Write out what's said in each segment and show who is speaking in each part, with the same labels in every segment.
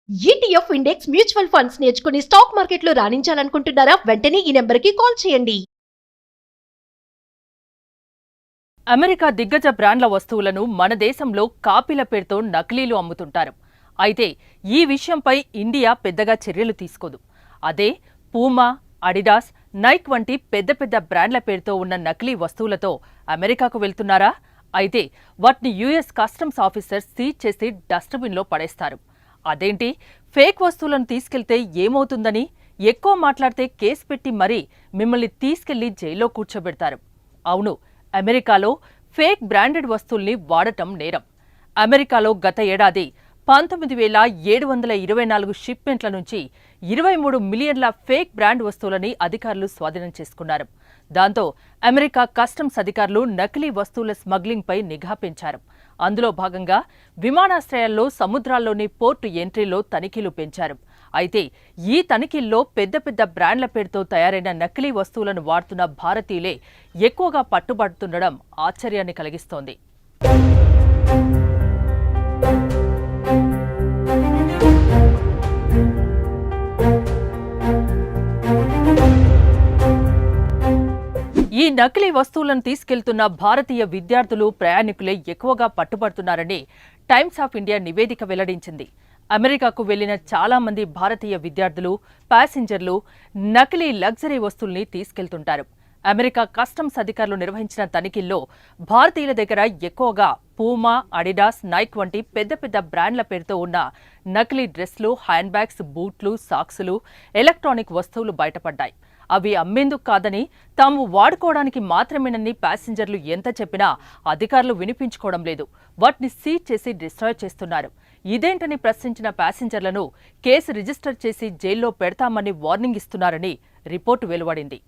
Speaker 1: ETF index mutual funds నేర్చుకుని stock మార్కెట్లో రాణించాలనుకుంటున్నారా? వెంటనే ఈ నెంబర్కి కాల్ చేయండి.
Speaker 2: అమెరికా దిగ్గజ బ్రాండ్ల వస్తువులను మన దేశంలో కాపీల పేరుతో నకిలీలు అమ్ముతుంటారు. అయితే ఈ విషయంపై ఇండియా పెద్దగా చర్యలు తీసుకోదు. అదే పూమా, అడిడాస్, నైక్ వంటి పెద్ద పెద్ద బ్రాండ్ల పేరుతో ఉన్న నకిలీ వస్తువులతో అమెరికాకు వెళ్తున్నారా? అయితే వాటిని యుఎస్ కస్టమ్స్ ఆఫీసర్స్ సీజ్ చేసి డస్ట్బిన్లో పడేస్తారు. అదేంటి, ఫేక్ వస్తువులను తీసుకెళ్తే ఏమవుతుందని ఎక్కువ మాట్లాడితే కేసు పెట్టి మరీ మిమ్మల్ని తీసుకెళ్లి జైల్లో కూర్చోబెడతారు. అవును, అమెరికాలో ఫేక్ బ్రాండెడ్ వస్తువుల్ని వాడటం నేరం. అమెరికాలో గత ఏడాది 19,724 షిప్మెంట్ల నుంచి 23 మిలియన్ల ఫేక్ బ్రాండ్ వస్తువులని అధికారులు స్వాధీనం చేసుకున్నారు. దాంతో అమెరికా కస్టమ్స్ అధికారులు నకిలీ వస్తువుల స్మగ్లింగ్పై నిఘా పెంచారు. అందులో భాగంగా విమానాశ్రయాల్లో, సముద్రాల్లోని పోర్టు ఎంట్రీలో తనిఖీలు పెంచారు. అయితే ఈ తనిఖీల్లో పెద్ద పెద్ద బ్రాండ్ల పేరుతో తయారైన నకిలీ వస్తువులను వాడుతున్న భారతీయులే ఎక్కువగా పట్టుబడుతుండడం ఆశ్చర్యాన్ని కలిగిస్తోంది. ఈ నకిలీ వస్తువులను తీసుకెళ్తున్న భారతీయ విద్యార్థులు, ప్రయాణికులే ఎక్కువగా పట్టుబడుతున్నారని టైమ్స్ ఆఫ్ ఇండియా నివేదిక వెల్లడించింది. అమెరికాకు వెళ్లిన చాలా మంది భారతీయ విద్యార్థులు, ప్యాసింజర్లు నకిలీ లగ్జరీ వస్తువుల్ని తీసుకెళ్తుంటారు. అమెరికా కస్టమ్స్ అధికారులు నిర్వహించిన తనిఖీల్లో భారతీయుల దగ్గర ఎక్కువగా పూమా, అడిడాస్, నైక్ వంటి పెద్ద పెద్ద బ్రాండ్ల పేరుతో ఉన్న నకిలీ డ్రెస్లు, హ్యాండ్ బ్యాగ్స్, బూట్లు, సాక్సులు, ఎలక్ట్రానిక్ వస్తువులు బయటపడ్డాయి. అవి అమ్మేందుకు కాదని, తాము వాడుకోవడానికి మాత్రమేనని ప్యాసింజర్లు ఎంత చెప్పినా అధికారులు వినిపించుకోవడం లేదు. వాటిని సీజ్ చేసి డిస్ట్రాయ్ చేస్తున్నారు. ఇదేంటని ప్రశ్నించిన ప్యాసింజర్లను కేసు రిజిస్టర్ చేసి జైల్లో పెడతామని వార్నింగ్ ఇస్తున్నారని రిపోర్టు వెలువడింది.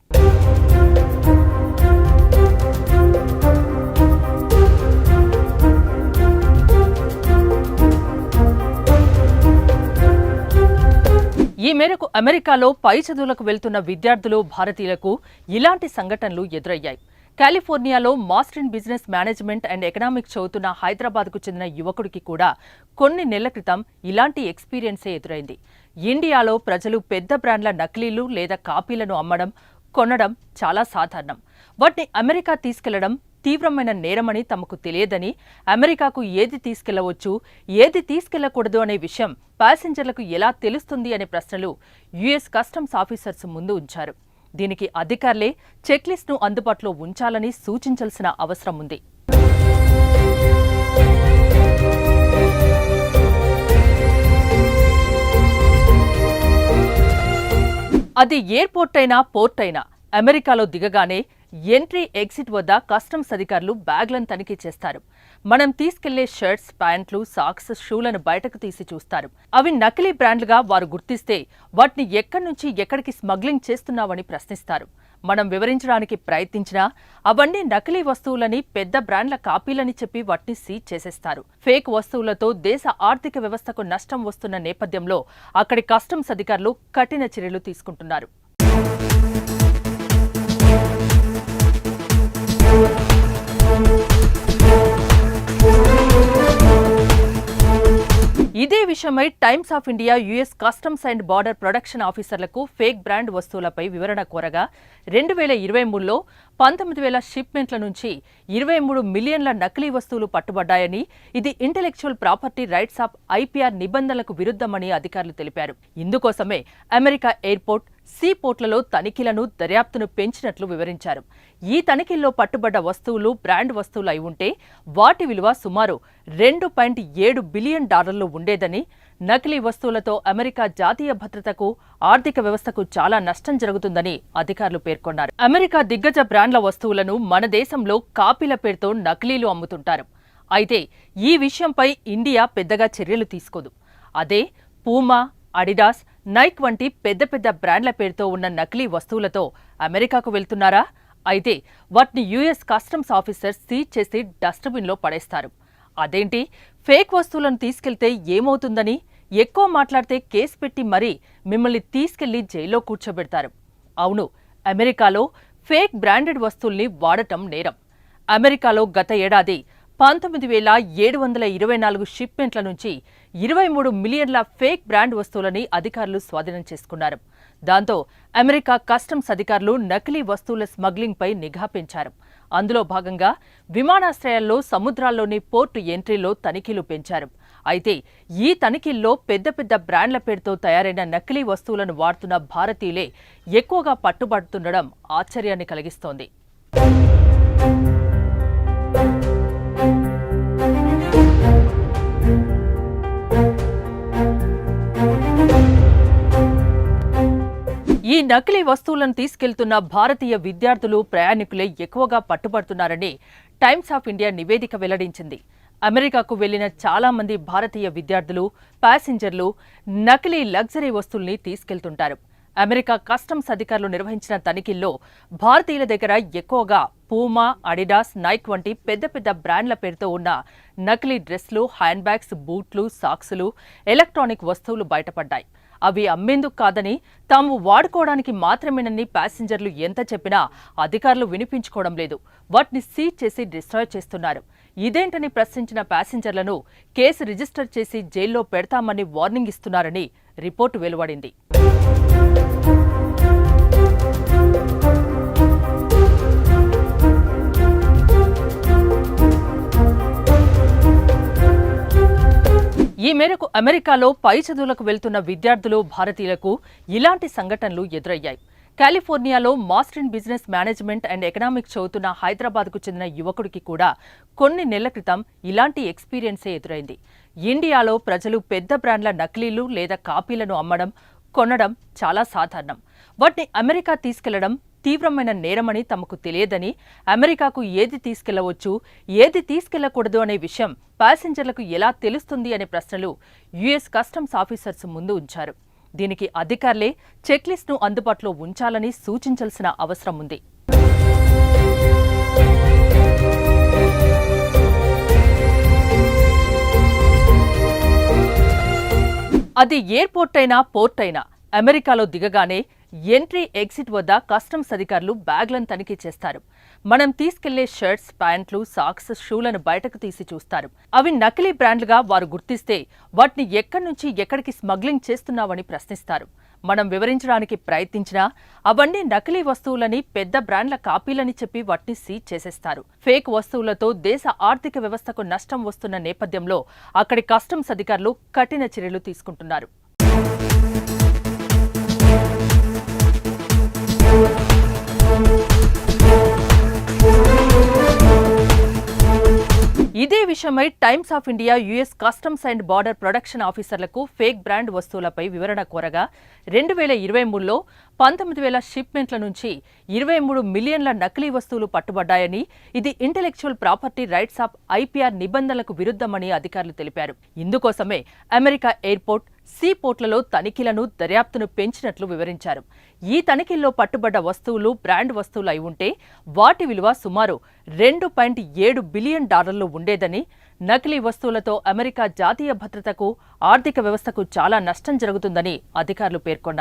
Speaker 2: ఈ మేరకు అమెరికాలో పై చదువులకు వెళ్తున్న విద్యార్థులు, భారతీయులకు ఇలాంటి సంఘటనలు ఎదురయ్యాయి. కాలిఫోర్నియాలో master in business management and economics చదువుతున్న హైదరాబాద్కు చెందిన యువకుడికి కూడా కొన్ని నెలల క్రితం ఇలాంటి ఎక్స్పీరియన్సే ఎదురైంది. ఇండియాలో ప్రజలు పెద్ద బ్రాండ్ల నకిలీలు లేదా కాపీలను అమ్మడం, కొనడం చాలా సాధారణం. వాటిని అమెరికా తీసుకెళ్లడం తీవ్రమైన నేరమని తమకు తెలియదని, అమెరికాకు ఏది తీసుకెళ్లవచ్చు, ఏది తీసుకెళ్లకూడదు అనే విషయం ప్యాసింజర్లకు ఎలా తెలుస్తుంది అనే ప్రశ్నలు యుఎస్ కస్టమ్స్ ఆఫీసర్స్ ముందు ఉంచారు. దీనికి అధికారులే చెక్లిస్ట్ను అందుబాటులో ఉంచాలని సూచించాల్సిన అవసరం ఉంది. అది ఎయిర్పోర్ట్ అయినా, పోర్ట్ అయినా అమెరికాలో దిగగానే ఎంట్రీ, ఎగ్జిట్ వద్ద కస్టమ్స్ అధికారులు బ్యాగ్లను తనిఖీ చేస్తారు. మనం తీసుకెళ్లే షర్ట్స్, ప్యాంట్లు, సాక్స్, షూలను బయటకు తీసి చూస్తారు. అవి నకిలీ బ్రాండ్లుగా వారు గుర్తిస్తే వాటిని ఎక్కడి నుంచి ఎక్కడికి స్మగ్లింగ్ చేస్తున్నావని ప్రశ్నిస్తారు. మనం వివరించడానికి ప్రయత్నించినా అవన్నీ నకిలీ వస్తువులని, పెద్ద బ్రాండ్ల కాపీలని చెప్పి వాటిని సీజ్ చేసేస్తారు. ఫేక్ వస్తువులతో దేశ ఆర్థిక వ్యవస్థకు నష్టం వస్తున్న నేపథ్యంలో అక్కడి కస్టమ్స్ అధికారులు కఠిన చర్యలు తీసుకుంటున్నారు. ఇదే విషయమై Times of India US customs and border protection ఆఫీసర్లకు ఫేక్ బ్రాండ్ వస్తువులపై వివరణ కోరగా 2023లో 19,000 షిప్మెంట్ల నుంచి 23 మిలియన్ల నకిలీ వస్తువులు పట్టుబడ్డాయని, ఇది intellectual property rights of IPR నిబంధనలకు విరుద్ధమని అధికారులు తెలిపారు. ఇందుకోసమే అమెరికా ఎయిర్పోర్ట్, సీ పోర్ట్లలో తనిఖీలను, దర్యాప్తును పెంచినట్లు వివరించారు. ఈ తనిఖీల్లో పట్టుబడ్డ వస్తువులు బ్రాండ్ వస్తువులు అయి ఉంటే వాటి విలువ సుమారు $2.7 బిలియన్ ఉండేదని, నకిలీ వస్తువులతో అమెరికా జాతీయ భద్రతకు, ఆర్థిక వ్యవస్థకు చాలా నష్టం జరుగుతుందని అధికారులు పేర్కొన్నారు. అమెరికా దిగ్గజ బ్రాండ్ల వస్తువులను మన దేశంలో కాపీల పేరుతో నకిలీలు అమ్ముతుంటారు. అయితే ఈ విషయంపై ఇండియా పెద్దగా చర్యలు తీసుకోదు. అదే పూమా, అడిడాస్, నైక్ వంటి పెద్ద పెద్ద బ్రాండ్ల పేరుతో ఉన్న నకిలీ వస్తువులతో అమెరికాకు వెళ్తున్నారా? అయితే వాటిని యుఎస్ కస్టమ్స్ ఆఫీసర్స్ సీజ్ చేసి డస్ట్బిన్లో పడేస్తారు. అదేంటి, ఫేక్ వస్తువులను తీసుకెళ్తే ఏమవుతుందని ఎక్కువ మాట్లాడితే కేసు పెట్టి మరీ మిమ్మల్ని తీసుకెళ్లి జైల్లో కూర్చోబెడతారు. అవును, అమెరికాలో ఫేక్ బ్రాండెడ్ వస్తువుల్ని వాడటం నేరం. అమెరికాలో గత ఏడాది 19,724 షిప్మెంట్ల నుంచి 23 మిలియన్ల ఫేక్ బ్రాండ్ వస్తువులని అధికారులు స్వాధీనం చేసుకున్నారు. దాంతో అమెరికా కస్టమ్స్ అధికారులు నకిలీ వస్తువుల స్మగ్లింగ్పై నిఘా పెంచారు. అందులో భాగంగా విమానాశ్రయాల్లో, సముద్రాల్లోని పోర్టు ఎంట్రీలో తనిఖీలు పెంచారు. అయితే ఈ తనిఖీల్లో పెద్ద పెద్ద బ్రాండ్ల పేరుతో తయారైన నకిలీ వస్తువులను వాడుతున్న భారతీయులే ఎక్కువగా పట్టుబడుతుండడం ఆశ్చర్యాన్ని కలిగిస్తోంది. ఈ నకిలీ వస్తువులను తీసుకెళ్తున్న భారతీయ విద్యార్థులు, ప్రయాణికులే ఎక్కువగా పట్టుబడుతున్నారని టైమ్స్ ఆఫ్ ఇండియా నివేదిక వెల్లడించింది. అమెరికాకు వెళ్లిన చాలా మంది భారతీయ విద్యార్థులు, ప్యాసింజర్లు నకిలీ లగ్జరీ వస్తువుల్ని తీసుకెళ్తుంటారు. అమెరికా కస్టమ్స్ అధికారులు నిర్వహించిన తనిఖీల్లో భారతీయుల దగ్గర ఎక్కువగా పూమా, అడిడాస్, నైక్ వంటి పెద్ద పెద్ద బ్రాండ్ల పేరుతో ఉన్న నకిలీ డ్రెస్లు, హ్యాండ్ బ్యాగ్స్, బూట్లు, సాక్సులు, ఎలక్ట్రానిక్ వస్తువులు బయటపడ్డాయి. అవి అమ్మేందుకు కాదని, తాము వాడుకోవడానికి మాత్రమేనని ప్యాసింజర్లు ఎంత చెప్పినా అధికారులు వినిపించుకోవడం లేదు. వాటిని సీజ్ చేసి డిస్ట్రాయ్ చేస్తున్నారు. ఇదేంటని ప్రశ్నించిన ప్యాసింజర్లను కేసు రిజిస్టర్ చేసి జైల్లో పెడతామని వార్నింగ్ ఇస్తున్నారని రిపోర్టు వెలువడింది. ఈ మేరకు అమెరికాలో పై చదువులకు వెళ్తున్న విద్యార్థులు, భారతీయులకు ఇలాంటి సంఘటనలు ఎదురయ్యాయి. కాలిఫోర్నియాలో master in business management and economics చదువుతున్న హైదరాబాద్కు చెందిన యువకుడికి కూడా కొన్ని నెలల క్రితం ఇలాంటి ఎక్స్పీరియన్సే ఎదురైంది. ఇండియాలో ప్రజలు పెద్ద బ్రాండ్ల నకిలీలు లేదా కాపీలను అమ్మడం, కొనడం చాలా సాధారణం. వాటిని అమెరికా తీసుకెళ్లడం తీవ్రమైన నేరమని తమకు తెలియదని, అమెరికాకు ఏది తీసుకెళ్లవచ్చు, ఏది తీసుకెళ్లకూడదు అనే విషయం ప్యాసింజర్లకు ఎలా తెలుస్తుంది అనే ప్రశ్నలు యుఎస్ కస్టమ్స్ ఆఫీసర్స్ ముందు ఉంచారు. దీనికి అధికారులే చెక్లిస్ట్ను అందుబాటులో ఉంచాలని సూచించాల్సిన అవసరం ఉంది. అది ఎయిర్పోర్ట్ అయినా, పోర్ట్ అయినా అమెరికాలో దిగగానే ఎంట్రీ, ఎగ్జిట్ వద్ద కస్టమ్స్ అధికారులు బ్యాగ్లను తనిఖీ చేస్తారు. మనం తీసుకెళ్లే షర్ట్స్, ప్యాంట్లు, సాక్స్, షూలను బయటకు తీసి చూస్తారు. అవి నకిలీ బ్రాండ్లుగా వారు గుర్తిస్తే వాటిని ఎక్కడి నుంచి ఎక్కడికి స్మగ్లింగ్ చేస్తున్నావని ప్రశ్నిస్తారు. మనం వివరించడానికి ప్రయత్నించినా అవన్నీ నకిలీ వస్తువులని, పెద్ద బ్రాండ్ల కాపీలని చెప్పి వాటిని సీజ్ చేసేస్తారు. ఫేక్ వస్తువులతో దేశ ఆర్థిక వ్యవస్థకు నష్టం వస్తున్న నేపథ్యంలో అక్కడి కస్టమ్స్ అధికారులు కఠిన చర్యలు తీసుకుంటున్నారు. ఇదే విషయమై Times of India US customs and border protection ఆఫీసర్లకు ఫేక్ బ్రాండ్ వస్తువులపై వివరణ కోరగా 2023లో 19,000 షిప్మెంట్ల నుంచి 23 మిలియన్ల నకిలీ వస్తువులు పట్టుబడ్డాయని, ఇది intellectual property rights of IPR నిబంధనలకు విరుద్ధమని అధికారులు తెలిపారు. ఇందుకోసమే అమెరికా ఎయిర్పోర్ట్, సీ పోర్ట్లలో తనిఖీలను, దర్యాప్తును పెంచినట్లు వివరించారు. ఈ తనిఖీల్లో పట్టుబడ్డ వస్తువులు బ్రాండ్ వస్తువులు అయి ఉంటే వాటి విలువ సుమారు $2.7 బిలియన్ ఉండేదని, నకిలీ వస్తువులతో అమెరికా జాతీయ భద్రతకు, ఆర్థిక వ్యవస్థకు చాలా నష్టం జరుగుతుందని అధికారులు పేర్కొన్నారు.